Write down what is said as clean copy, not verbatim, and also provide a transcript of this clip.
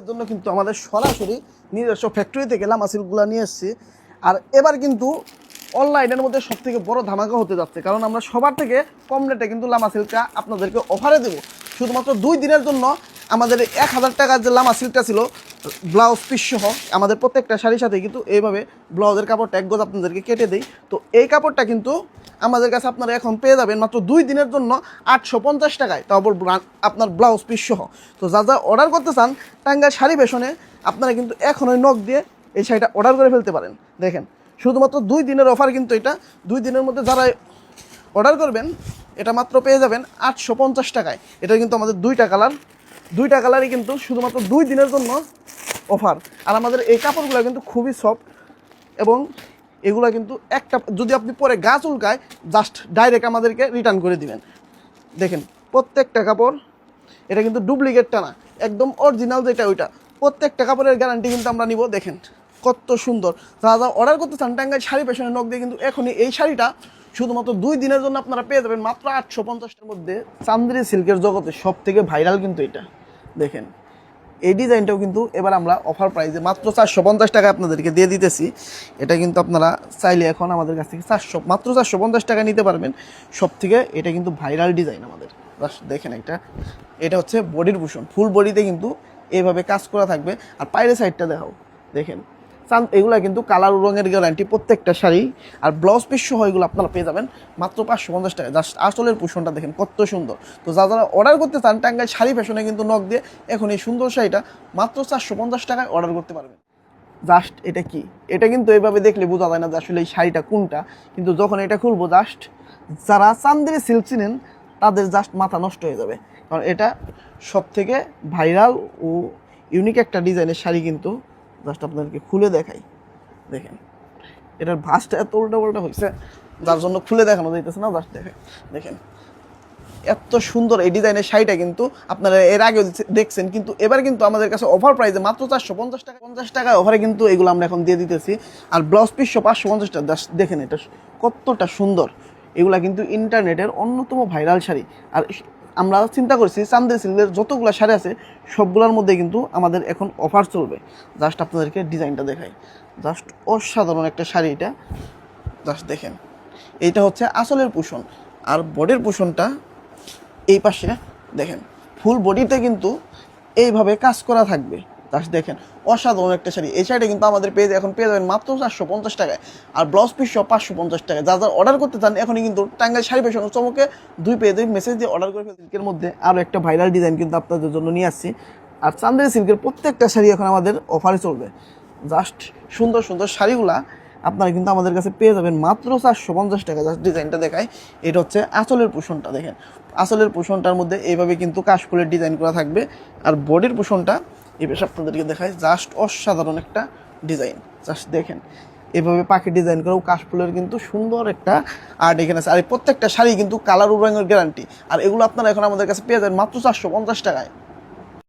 এর জন্য কিন্তু আমাদের সরাসরি নিজস্ব ফ্যাক্টরি থেকে লামা সিল্কগুলো নিয়ে এসেছি। আর এবার কিন্তু অনলাইনের মধ্যে সবথেকে বড় ধামাকা হতে যাচ্ছে, কারণ আমরা সবার থেকে কম রেটে কিন্তু লামা সিল্কটা আপনাদেরকে অফারে দেবো। শুধুমাত্র 2 দিনের জন্য আমাদের 1000 টাকার যে লামা সিল্কটা ছিল ব্লাউজ পিস সহ আমাদের প্রত্যেকটা শাড়ির সাথে কিন্তু এইভাবে ব্লাউজের কাপড়টা এক গজ আপনাদেরকে কেটে দেই। তো এই কাপড়টা কিন্তু আমাদের কাছে আপনারা এখন পেয়ে যাবেন মাত্র 2 দিনের জন্য 850 টাকায়, তাও আপনার ব্লাউজ পিস সহ। তো যা যা অর্ডার করতে চান টাঙ্গাইল শাড়ি ফ্যাশনে আপনারা কিন্তু এখনই নক দিয়ে এই শাড়িটা অর্ডার করে ফেলতে পারেন। দেখেন শুধুমাত্র 2 দিনের অফার কিন্তু এটা। 2 দিনের মধ্যে যারা অর্ডার করবেন এটা মাত্র পেয়ে যাবেন 850 টাকায়। এটা কিন্তু আমাদের দুইটা কালারই কিন্তু শুধুমাত্র 2 দিনের জন্য অফার। আর আমাদের এই কাপড়গুলো কিন্তু খুবই সফট এবং এগুলো কিন্তু একটা যদি আপনি পরে গা চুলকায় জাস্ট ডাইরেক্ট আমাদেরকে রিটার্ন করে দিবেন। দেখেন প্রত্যেকটা কাপড় এটা কিন্তু ডুপ্লিকেটটা না, একদম অরিজিনাল যেটা ওইটা। প্রত্যেকটা কাপড়ের গ্যারান্টি কিন্তু আমরা নিব। দেখেন কত সুন্দর। যারা অর্ডার করতে চান টাঙ্গাইল শাড়ি ফ্যাশনে নক দিয়ে কিন্তু এখনই এই শাড়িটা শুধুমাত্র 2 দিনের জন্য আপনারা পেয়ে যাবেন মাত্র 850টার মধ্যে। চান্দেরি সিল্কের জগতে সব থেকে ভাইরাল কিন্তু এটা। দেখেন এই ডিজাইনটাও কিন্তু এবার আমরা অফার প্রাইসে মাত্র 450 টাকায় আপনাদেরকে দিয়ে দিতেছি। এটা কিন্তু আপনারা চাইলে এখন আমাদের কাছ থেকে মাত্র 450 টাকা নিতে পারবেন। সব থেকে এটা কিন্তু ভাইরাল ডিজাইন আমাদের। দেখেন এটা হচ্ছে বডির পোর্শন, ফুল বডিতে কিন্তু এইভাবে কাজ করা থাকবে। আর পায়ের সাইডটা দেখাও, দেখেন এগুলো কিন্তু কালার রঙের গ্যারান্টি প্রত্যেকটা শাড়ি। আর ব্লাউজ পিস সহ এগুলো আপনারা পেয়ে যাবেন মাত্র 550 টাকা। জাস্ট আসলের পোর্শনটা দেখেন কত সুন্দর। তো যারা অর্ডার করতে চান টাঙ্গাইল শাড়ি ফ্যাশনে কিন্তু নক দিয়ে এখন এই সুন্দর শাড়িটা মাত্র 450 টাকায় অর্ডার করতে পারবেন। জাস্ট এটা কি, এটা কিন্তু এইভাবে দেখলে বোঝা যায় না যে আসলে এই শাড়িটা কোনটা, কিন্তু যখন এটা খুলবো জাস্ট যারা চান্দেরি সিল্ক চিনেন তাদের জাস্ট মাথা নষ্ট হয়ে যাবে। কারণ এটা সব থেকে ভাইরাল ও ইউনিক একটা ডিজাইনের শাড়ি। কিন্তু জাস্ট আপনাদেরকে খুলে দেখাই, দেখেন এটার ভাঁজটা এত উল্টা হয়েছে যার জন্য খুলে দেখানো যাইতেছে না। জাস্ট দেখেন এত সুন্দর এই ডিজাইনের শাড়িটা কিন্তু আপনারা এর আগে দেখছেন, কিন্তু এবার কিন্তু আমাদের কাছে অফার প্রাইসে মাত্র 450 টাকা 50 টাকায় অফারে কিন্তু এগুলো আমরা এখন দিয়ে দিতেছি। আর ব্লাউজ পিস 550 টাকা। জাস্ট দেখেন এটা কতটা সুন্দর। এগুলা কিন্তু ইন্টারনেটের অন্যতম ভাইরাল শাড়ি। আর আমরা চিন্তা করছি চান্দেরি সিল্কের যতগুলো শাড়ি আছে সবগুলোর মধ্যে কিন্তু আমাদের এখন অফার চলবে। জাস্ট আপনাদেরকে ডিজাইনটা দেখাই, জাস্ট অসাধারণ একটা শাড়ি এটা। জাস্ট দেখেন এইটা হচ্ছে আসলের পোর্শন। আর বডির পোর্শনটা এই পাশে দেখেন ফুল বডিতে কিন্তু এইভাবে কাজ করা থাকবে। জাস্ট দেখেন অসাধারণ একটা শাড়ি। এই শাড়িটা কিন্তু আমাদের পেজে এখন পেয়ে যাবেন মাত্র 450 টাকায়। আর ব্লাউজ পিস 550 টাকায়। যা অর্ডার করতে চান এখনই কিন্তু টাঙ্গাইল শাড়ি ফ্যাশন চমকে 2 পেজে মেসেজ দিয়ে অর্ডার করে ফেলতে। সিল্কের মধ্যে আরও একটা ভাইরাল ডিজাইন কিন্তু আপনাদের জন্য নিয়ে আসছি। আর চান্দেরি সিল্কের প্রত্যেকটা শাড়ি এখন আমাদের অফারে চলবে। জাস্ট সুন্দর সুন্দর শাড়িগুলা আপনারা কিন্তু আমাদের কাছে পেয়ে যাবেন মাত্র 450 টাকা। জাস্ট ডিজাইনটা দেখায়, এটা হচ্ছে আঁচলের পোর্শনটা। দেখেন আঁচলের পোর্শনটার মধ্যে এইভাবে কিন্তু কাশফুলের ডিজাইন করা থাকবে। আর বডির পোর্শনটা এই বেশ আপনাদেরকে দেখায়, জাস্ট অসাধারণ একটা ডিজাইন। জাস্ট দেখেন এভাবে পাখি ডিজাইন করেও কাশফুলের কিন্তু সুন্দর একটা আর্ট এখানে আছে। আর এই প্রত্যেকটা শাড়ি কিন্তু কালার ও রঙের গ্যারান্টি। আর এগুলো আপনারা এখন আমাদের কাছে পেয়ে যাবেন মাত্র 450 টাকায়।